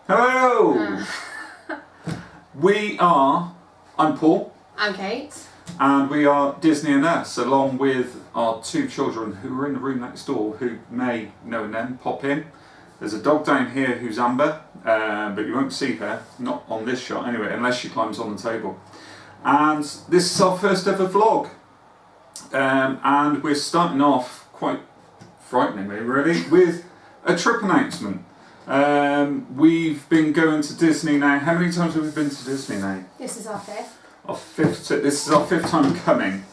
Hello! I'm Paul. I'm Kate. And we are Disney and Us, along with our two children who are in the room next door, who may now and then pop in. There's a dog down here who's Amber, but you won't see her, not on this shot anyway, unless she climbs on the table. And this is our first ever vlog. And we're starting off quite frighteningly, really, with a trip announcement. We've been going to Disney now. How many times have we been to Disney now? This is our fifth. This is our fifth time coming.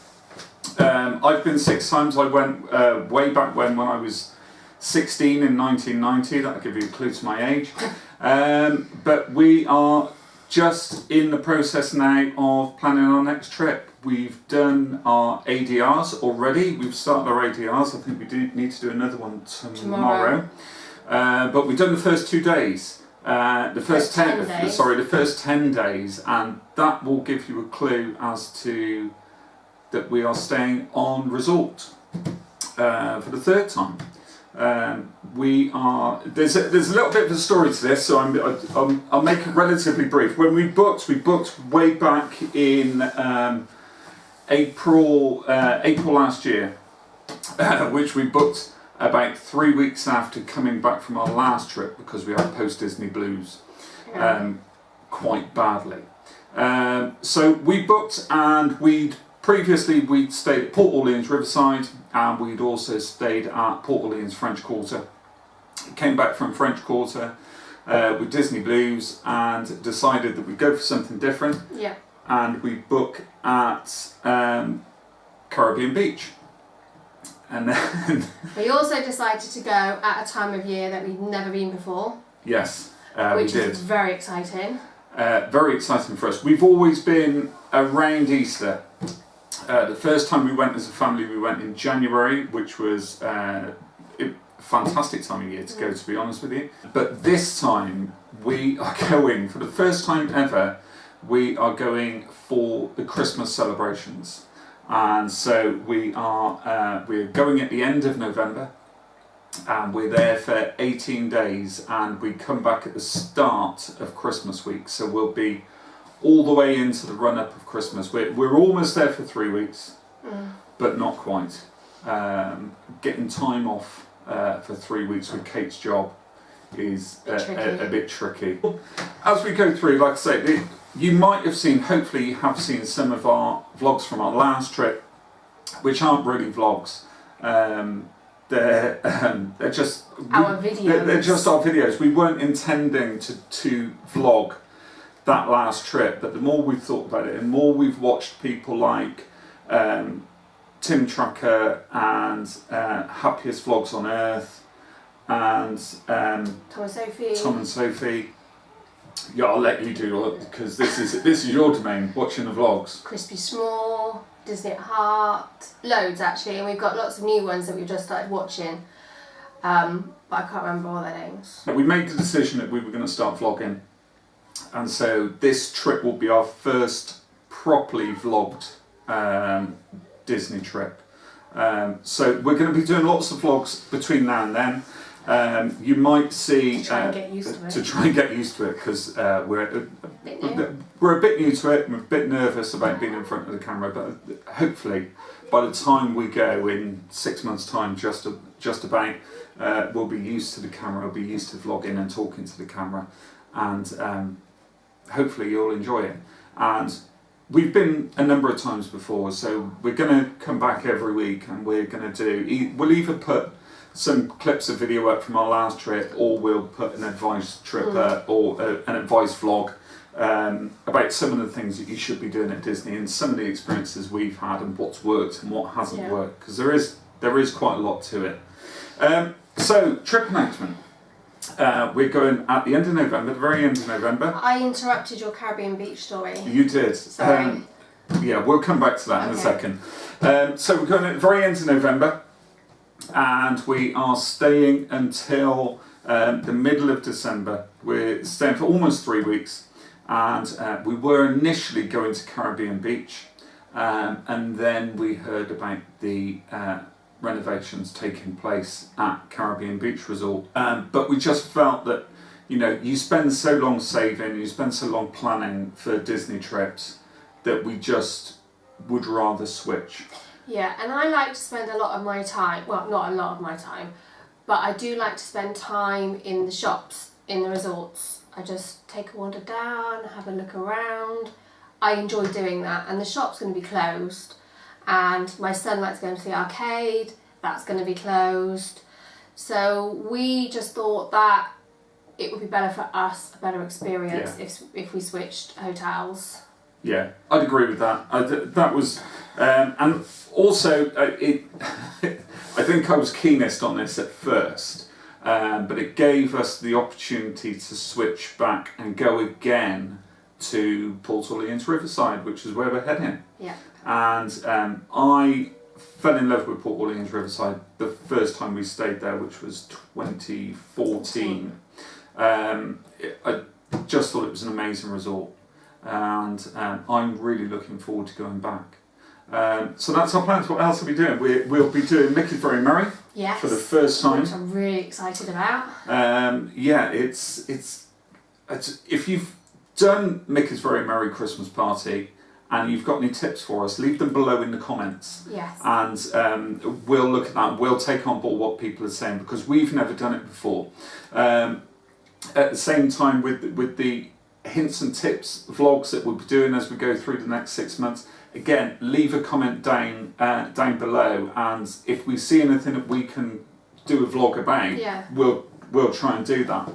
I've been 6 times. I went way back when I was 16 in 1990. That'll give you a clue to my age. But we are just in the process now of planning our next trip. We've done our ADRs already. We've started our ADRs. I think we do need to do another one tomorrow. But we've done the first 2 days. The first 10 days, and that will give you a clue as to that we are staying on resort for the third time. There's a little bit of a story to this, so I'll make it relatively brief. When we booked way back in April last year, which we booked about 3 weeks after coming back from our last trip, because we had post-Disney blues quite badly. So we booked, and we'd stayed at Port Orleans Riverside, and we'd also stayed at Port Orleans French Quarter. Came back from French Quarter with Disney blues and decided that we'd go for something different. Yeah. And we book at Caribbean Beach. And then we also decided to go at a time of year that we'd never been before. Yes, which we did. is very exciting. Very exciting for us. We've always been around Easter. The first time we went as a family, we went in January, which was a fantastic time of year to go, to be honest with you. But this time we are going, for the first time ever, we are going for the Christmas celebrations. And so we're going at the end of November, and we're there for 18 days, and we come back at the start of Christmas week. So we'll be all the way into the run-up of Christmas. We're almost there for 3 weeks, but not quite. Getting time off for 3 weeks with Kate's job is a bit tricky. As we go through, like I say, you might have seen, hopefully you have seen some of our vlogs from our last trip, which aren't really vlogs. They're just our videos. They're just our videos. We weren't intending to vlog that last trip, but the more we've thought about it, and more we've watched people like Tim Tracker and Happiest Vlogs on Earth, and Tom and Sophie. Yeah, I'll let you do it, because this is your domain, watching the vlogs. Crispy Small, Disney at Heart, loads actually, and we've got lots of new ones that we've just started watching, but I can't remember all their names. We made the decision that we were going to start vlogging, and so this trip will be our first properly vlogged Disney trip. So we're going to be doing lots of vlogs between now and then. You might see to try and get used to it, because we're a bit new to it. We're a bit nervous about being in front of the camera, but hopefully by the time we go in 6 months' time, just about, we'll be used to the camera. We'll be used to vlogging and talking to the camera, and hopefully you'll enjoy it. And we've been a number of times before, so we're going to come back every week, and we're going to we'll either put some clips of video up from our last trip, or we'll put an advice trip or an advice vlog about some of the things that you should be doing at Disney, and some of the experiences we've had, and what's worked and what hasn't worked, because there is quite a lot to it. So, trip announcement. We're going at the end of November, the very end of November. I interrupted your Caribbean Beach story. You did. Sorry. Yeah, we'll come back to that in a second. So we're going at the very end of November, and we are staying until the middle of December. We're staying for almost 3 weeks, and we were initially going to Caribbean Beach, and then we heard about the renovations taking place at Caribbean Beach Resort, but we just felt that you know, you spend so long saving, you spend so long planning for Disney trips that we just would rather switch. Yeah, and I like to spend a lot of my time, well, not a lot of my time, but I do like to spend time in the shops, in the resorts. I just take a wander down, have a look around. I enjoy doing that, and the shop's going to be closed, and my son likes going to the arcade, that's going to be closed. So we just thought that it would be better for us, a better experience if we switched hotels. Yeah, I'd agree with that. That was, and also I think I was keenest on this at first, but it gave us the opportunity to switch back and go again to Port Orleans Riverside, which is where we're heading. Yeah. And I fell in love with Port Orleans Riverside the first time we stayed there, which was 2014. I just thought it was an amazing resort, and I'm really looking forward to going back. So that's our plans. What else are we doing? We'll be doing Mickey's Very Merry for the first time. Which I'm really excited about. Yeah, it's if you've done Mickey's Very Merry Christmas Party and you've got any tips for us, leave them below in the comments. Yes. And we'll look at that. We'll take on board what people are saying, because we've never done it before. At the same time, with the hints and tips vlogs that we'll be doing as we go through the next 6 months, again, leave a comment down below, and if we see anything that we can do a vlog about, we'll try and do that.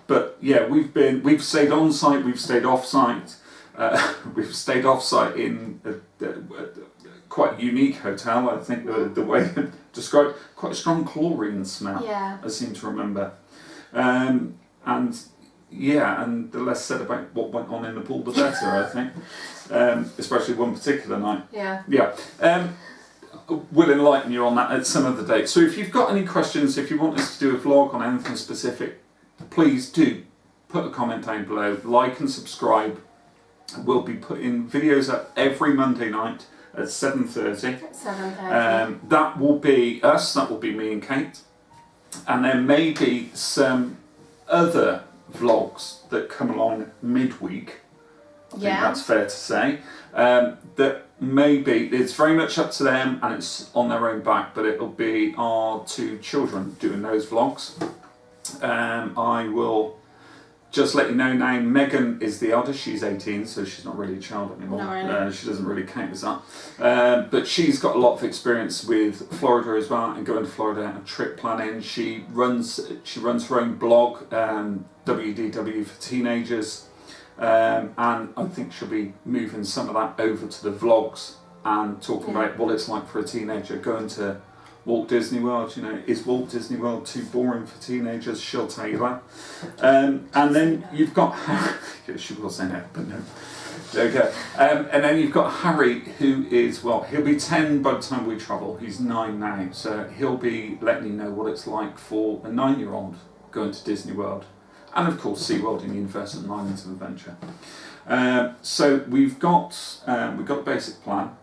But yeah, we've stayed on site, we've stayed off site. We've stayed off site in a quite unique hotel. I think the way described, quite a strong chlorine smell. Yeah. I seem to remember. And yeah, and the less said about what went on in the pool, the better, I think. Especially one particular night. Yeah. Yeah. We'll enlighten you on that at some other date. So if you've got any questions, if you want us to do a vlog on anything specific, please do put a comment down below, like and subscribe. We'll be putting videos up every Monday night at 7:30. 7:30. That will be us, that will be me and Kate. And there may be some other vlogs that come along midweek. I think that's fair to say. That maybe, it's very much up to them and it's on their own back, but it'll be our two children doing those vlogs. I will just let you know now, Megan is the eldest, she's 18, so she's not really a child anymore. Not really. She doesn't really count as that. But she's got a lot of experience with Florida as well, and going to Florida and trip planning. She runs her own blog, WDW for Teenagers, and I think she'll be moving some of that over to the vlogs and talking about what it's like for a teenager going to Walt Disney World. You know, is Walt Disney World too boring for teenagers? She'll tell you that. And then you've got she will say no, but no. Okay. And then you've got Harry, who is, well, he'll be 10 by the time we travel. He's 9 now, so he'll be letting you know what it's like for a 9-year-old going to Disney World, and of course SeaWorld and Universal and Islands of Adventure. So we've got a basic plan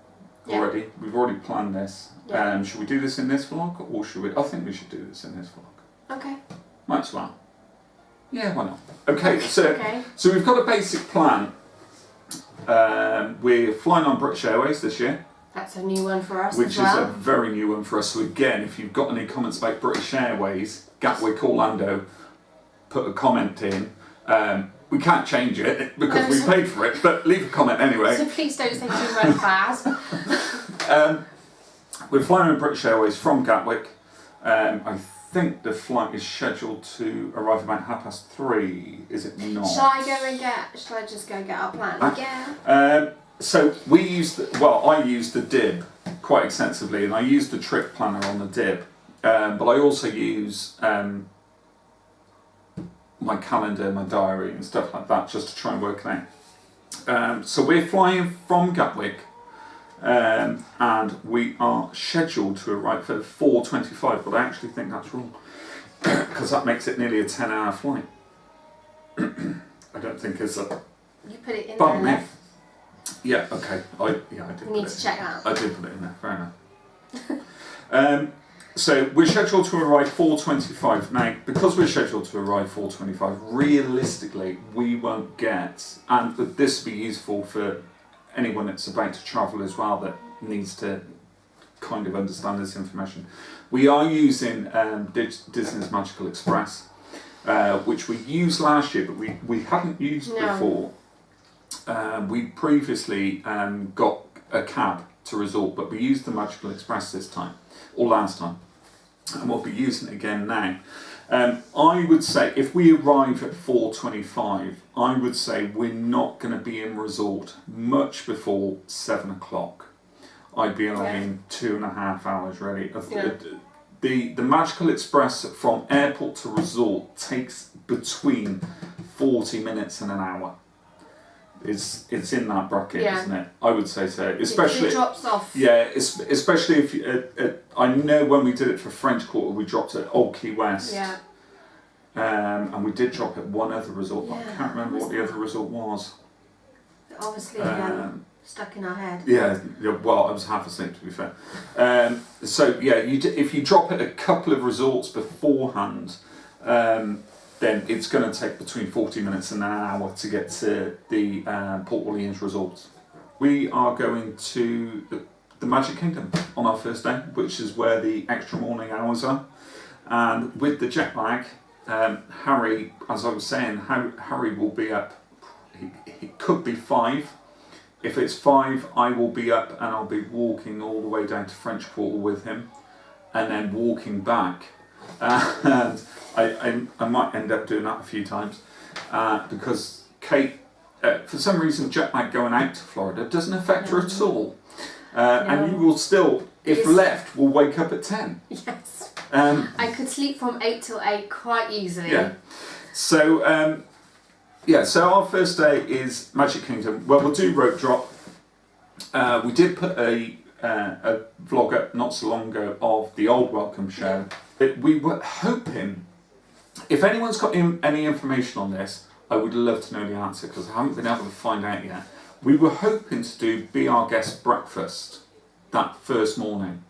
already. We've already planned this. Should we do this in this vlog, or should we? I think we should do this in this vlog. Okay. Might as well. Yeah, why not? Okay, so we've got a basic plan. We're flying on British Airways this year. That's a new one for us which as well. is a very new one for us. So again, if you've got any comments about British Airways, Gatwick, Orlando, put a comment in. We can't change it because we paid for it, but leave a comment anyway. So please don't say too much bad. We're flying on British Airways from Gatwick. I think the flight is scheduled to arrive about 3:30. Is it not? Shall I just go and get our plan again? So I used the DIB quite extensively, and I used the trip planner on the DIB, but I also use my calendar, my diary and stuff like that, just to try and work it out. So we're flying from Gatwick, and we are scheduled to arrive at 4:25, but I actually think that's wrong, because that makes it nearly a 10-hour flight. I don't think it's a... You put it in Pardon there. me. Yeah, okay. I did. We need to check that. I did put it in there, fair enough. So we're scheduled to arrive 4:25. Now, because we're scheduled to arrive 4:25, realistically, we won't get, and this will be useful for anyone that's about to travel as well that needs to kind of understand this information. We are using Disney's Magical Express, which we used last year, but we hadn't used before. We previously got a cab to resort, but we used the Magical Express this time, or last time, and we'll be using it again now. I would say if we arrive at 4:25, I would say we're not going to be in resort much before 7 o'clock. I'd be allowing 2.5 hours really. The Magical Express from airport to resort takes between 40 minutes and an hour. It's in that bracket, isn't it? I would say so. Especially it drops off. Yeah, especially if I know when we did it for French Quarter, we dropped at Old Key West. Yeah. And we did drop at one other resort, but I can't remember what the other resort was. Obviously, stuck in our head. Yeah. Well, I was half asleep, to be fair. So yeah, if you drop at a couple of resorts beforehand, then it's going to take between 40 minutes and an hour to get to the Port Orleans resorts. We are going to the Magic Kingdom on our first day, which is where the extra morning hours are. And with the jet lag, Harry, as I was saying, Harry will be up. He could be 5. If it's 5, I will be up and I'll be walking all the way down to French Quarter with him, and then walking back. And I might end up doing that a few times because Kate, for some reason, jet lag going out to Florida doesn't affect her at all. And you will still, if left, will wake up at 10. Yes. I could sleep from 8 till 8 quite easily. Yeah. So, so our first day is Magic Kingdom. Well, we'll do rope drop. We did put a vlog up not so long ago of the old welcome show. We were hoping, if anyone's got any information on this, I would love to know the answer because I haven't been able to find out yet. We were hoping to do Be Our Guest breakfast that first morning.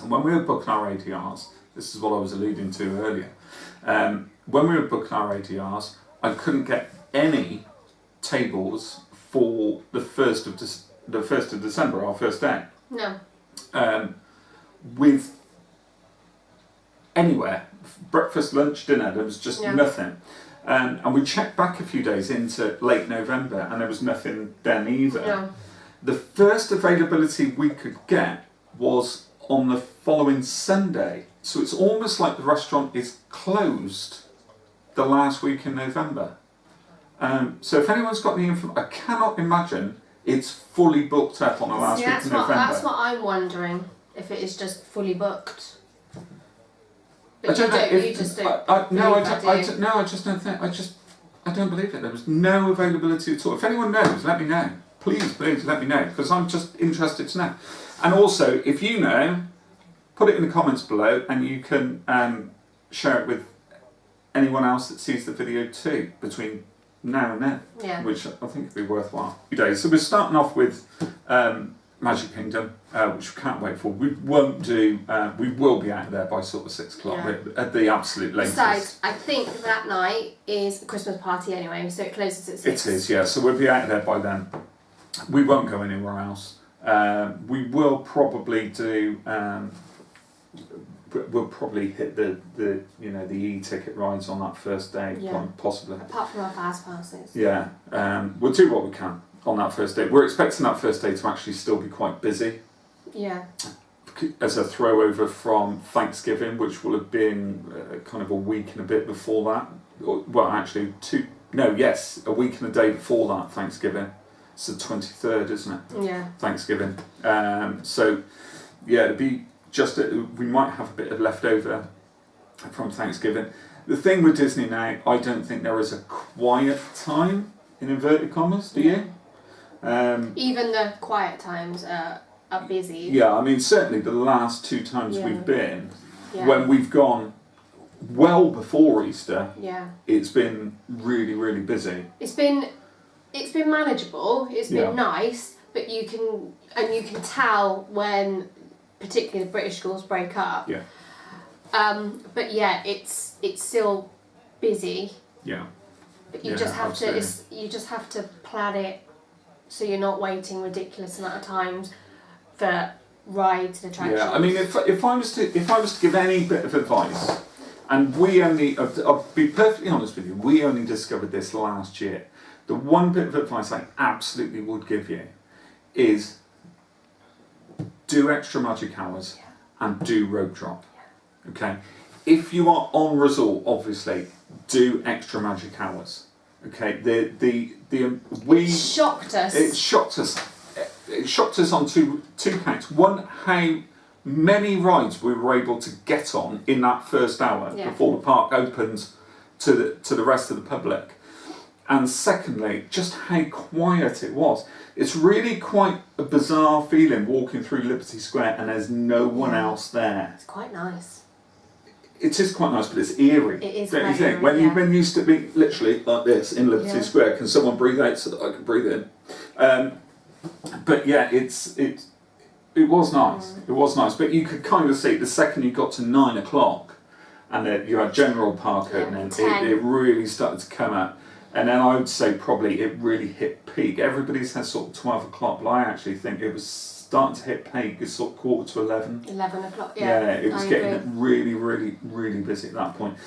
And when we were booking our ADRs, this is what I was alluding to earlier, when we were booking our ADRs, I couldn't get any tables for the 1st of December, our first day. No. With anywhere, breakfast, lunch, dinner, there was just nothing. And we checked back a few days into late November and there was nothing then either. No. The first availability we could get was on the following Sunday. So it's almost like the restaurant is closed the last week in November. So if anyone's got any information, I cannot imagine it's fully booked up on the last week in November. That's what I'm wondering, if it is just fully booked. But I just don't think. I don't believe it. There was no availability at all. If anyone knows, let me know. Please let me know, because I'm just interested to know. And also, if you know, put it in the comments below, and you can share it with anyone else that sees the video too between now and then, which I think would be worthwhile. So we're starting off with Magic Kingdom, which we can't wait for. We won't do. We will be out of there by sort of 6 o'clock at the absolute latest. Besides, I think that night is a Christmas party anyway, so it closes at 6. It is, yeah. So we'll be out of there by then. We won't go anywhere else. We will probably do. We'll probably hit the e-ticket rides on that first day, possibly. Apart from our fast passes. Yeah, we'll do what we can on that first day. We're expecting that first day to actually still be quite busy. Yeah. As a throwover from Thanksgiving, which will have been kind of a week and a bit before that. Well, actually, a week and a day before that Thanksgiving. It's the 23rd, isn't it? Yeah. Thanksgiving. So, yeah, it'd be just we might have a bit of leftover from Thanksgiving. The thing with Disney now, I don't think there is a quiet time in inverted commas. Do you? Even the quiet times are busy. Yeah, I mean certainly the last 2 times we've been, when we've gone well before Easter, it's been really, really busy. It's been manageable. It's been nice, but you can tell when, particularly the British schools break up. Yeah. But yeah, it's still busy. Yeah. But you Yeah, just have absolutely. you just have to plan it so you're not waiting ridiculous amount of times for rides and attractions. Yeah, I mean, if I was to give any bit of advice, and we only, I'll be perfectly honest with you, we only discovered this last year. The one bit of advice I absolutely would give you is do extra magic hours and do rope drop. Okay, if you are on resort, obviously do extra magic hours. Okay, we It shocked us. It shocked us. It shocked us on two counts. One, how many rides we were able to get on in that first hour before the park opens to the rest of the public, and secondly, just how quiet it was. It's really quite a bizarre feeling walking through Liberty Square and there's no one else there. It's quite nice. It is quite nice, but it's eerie. It is don't you quite think? eerie, When you've been used to be literally like this in Liberty Square, can someone breathe out so that I can breathe in? But yeah, it was nice. It was nice, but you could kind of see the second you got to 9 o'clock, and then you had General Park opening. It really started to come up, and then I would say probably it really hit peak. Everybody said sort of 12 o'clock, but I actually think it was starting to hit peak. It's sort of 11:15. 11 o'clock. Yeah. It was getting really, really, really busy at that point.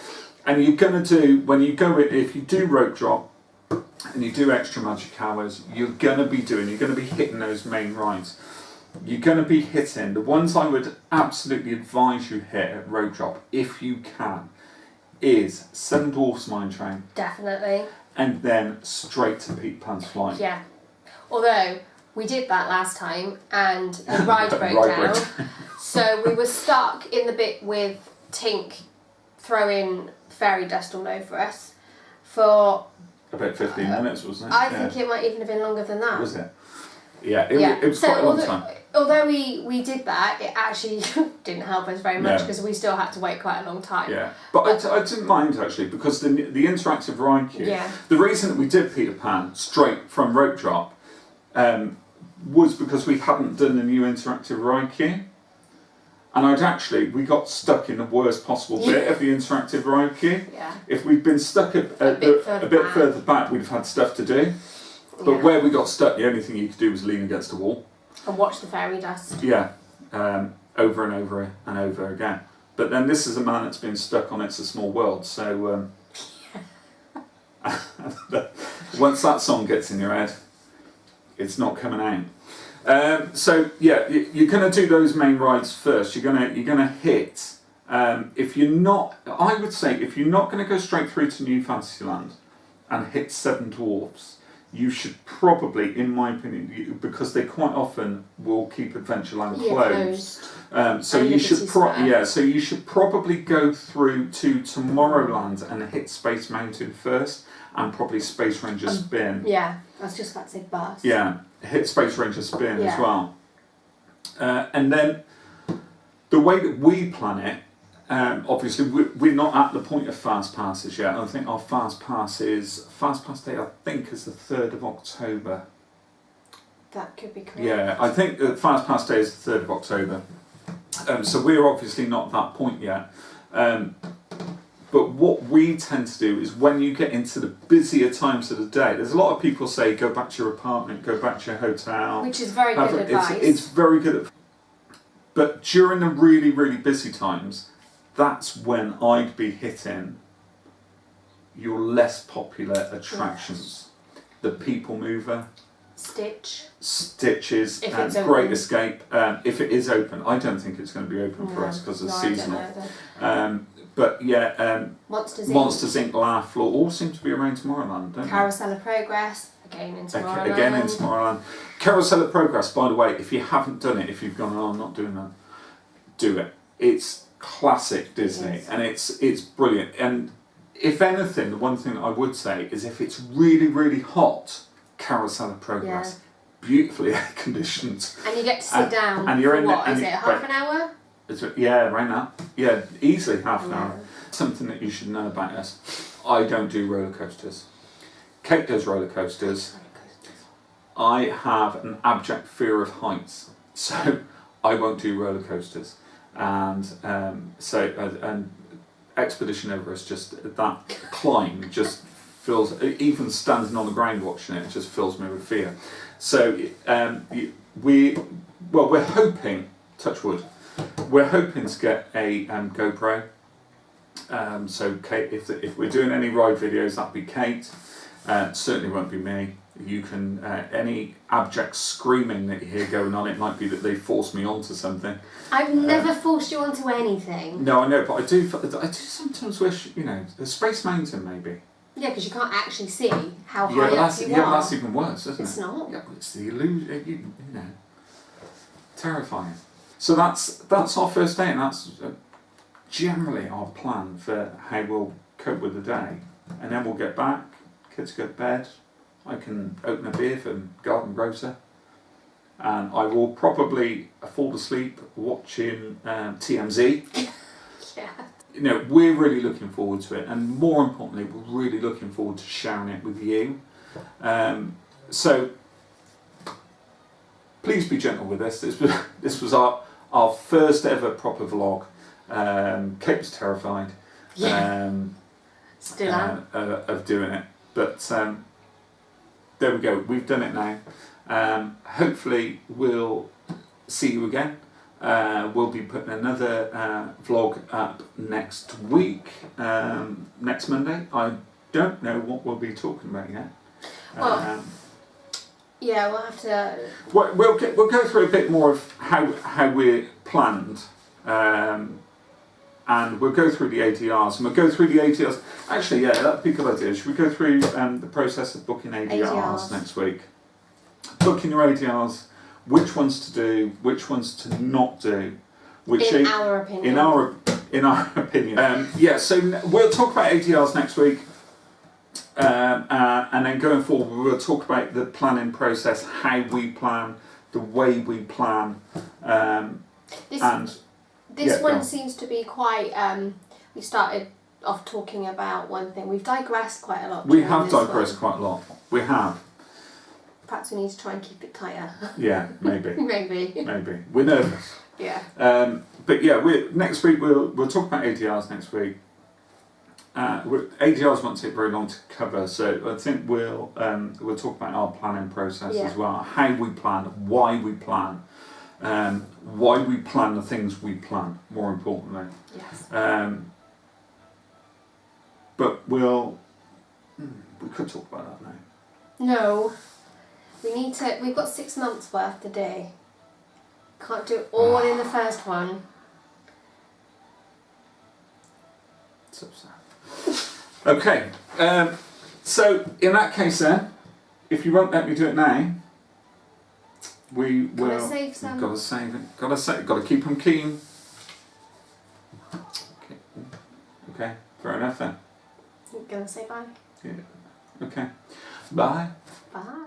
And you're going to do, when you go in, if you do rope drop and you do extra magic hours, you're going to be hitting those main rides. You're going to be hitting the ones I would absolutely advise you hit at rope drop, if you can, is Seven Dwarfs Mine Train. Definitely. And then straight to Peter Pan's Flight. Yeah. Although we did that last time and the ride broke down. So we were stuck in the bit with Tink throwing fairy dust all over us for about 15 minutes, wasn't it? I think it might even have been longer than that. Was it? Yeah, it was quite a long time. Although we did that, it actually didn't help us very much because we still had to wait quite a long time. Yeah, but I didn't mind actually, because the interactive ride queue, the reason that we did Peter Pan straight from rope drop was because we hadn't done the new interactive ride queue. And we got stuck in the worst possible bit of the interactive ride queue. Yeah. If we'd been stuck a bit further back, we'd have had stuff to do. But where we got stuck, the only thing you could do was lean against a wall. And watch the fairy dust. Yeah, over and over and over again. But then this is a man that's been stuck on It's a Small World, so once that song gets in your head, it's not coming out. So yeah, you're going to do those main rides first. You're going to hit. If you're not, I would say, if you're not going to go straight through to New Fantasyland and hit Seven Dwarfs, you should probably, in my opinion, because they quite often will keep Adventureland closed. So you should so you should probably go through to Tomorrowland and hit Space Mountain first, and probably Space Ranger Spin. Yeah, I was just about to say bus. Yeah, hit Space Ranger Spin as well. And then the way that we plan it, obviously we're not at the point of fast passes yet. I think our fast pass day, I think, is the 3rd of October. That could be correct. Yeah, I think the fast pass day is the 3rd of October. So we're obviously not at that point yet. But what we tend to do is when you get into the busier times of the day, there's a lot of people say go back to your apartment, go back to your hotel. Which is very good advice. It's very good. But during the really, really busy times, that's when I'd be hitting your less popular attractions. Yes. The People Mover. Stitches, Great Escape. If it is open, I don't think it's going to be open for us because it's seasonal. But yeah, Monsters Inc. Laugh Floor all seem to be around Tomorrowland, don't they? Carousel of Progress, again in Tomorrowland. Again in Tomorrowland. Carousel of Progress, by the way, if you haven't done it, if you've gone, I'm not doing that, do it. It's classic Disney, and it's brilliant. And if anything, the one thing I would say is if it's really, really hot, Carousel of Progress, beautifully air conditioned, and you get to sit down. And you're is it half an hour? Around that. Yeah, easily half an hour. Something that you should know about us: I don't do roller coasters. Kate does roller coasters. I have an abject fear of heights, so I won't do roller coasters. and and Expedition Everest, just that climb just fills, even standing on the ground watching it, just fills me with fear. So we're hoping, touch wood, we're hoping to get a GoPro. So Kate, if we're doing any ride videos, that'd be Kate. Certainly won't be me. You can any abject screaming that you hear going on, it might be that they forced me onto something. I've never forced you onto anything. No, I know, but I do sometimes wish, the Space Mountain maybe. Yeah, because you can't actually see how high up you are. Yeah, but that's even worse, isn't it? It's not. Yeah, but it's the illusion, terrifying. So that's our first day, and that's generally our plan for how we'll cope with the day. And then we'll get back, kids go to bed, I can open a beer from Garden Grocer, and I will probably fall asleep watching TMZ. Yeah. We're really looking forward to it, and more importantly, we're really looking forward to sharing it with you. So please be gentle with us. This was our first ever proper vlog. Kate was terrified. Yeah. Still am. Of doing it, but there we go. We've done it now. Hopefully, we'll see you again. We'll be putting another vlog up next week, next Monday. I don't know what we'll be talking about yet. Yeah, we'll have to. We'll go through a bit more of how we're planned, and we'll go through the ADRs, and we'll go through the ADRs. Actually, yeah, that'd be a good idea. Should we go through the process of booking ADRs next week? Booking your ADRs. Which ones to do, which ones to not do, in our opinion. In our opinion. So we'll talk about ADRs next week, and then going forward we'll talk about the planning process, how we plan, the way we plan, This one seems to be quite. We started off talking about one thing. We've digressed quite a lot. We have digressed quite a lot. We have. Perhaps we need to try and keep it tighter. Yeah, maybe. Maybe. We're nervous. Yeah. But yeah, next week we'll talk about ADRs next week. ADRs won't take very long to cover, so I think we'll talk about our planning process as well, how we plan, why we plan, why we plan the things we plan. More importantly. Yes. But we could talk about that now. No. We've got 6 months worth to do. Can't do it all in the first one. So sad. Okay, so in that case then, if you won't let me do it now, we will. Gotta save some. Gotta save it. Gotta keep them keen. Okay, fair enough then. You're gonna say bye? Yeah. Okay. Bye. Bye.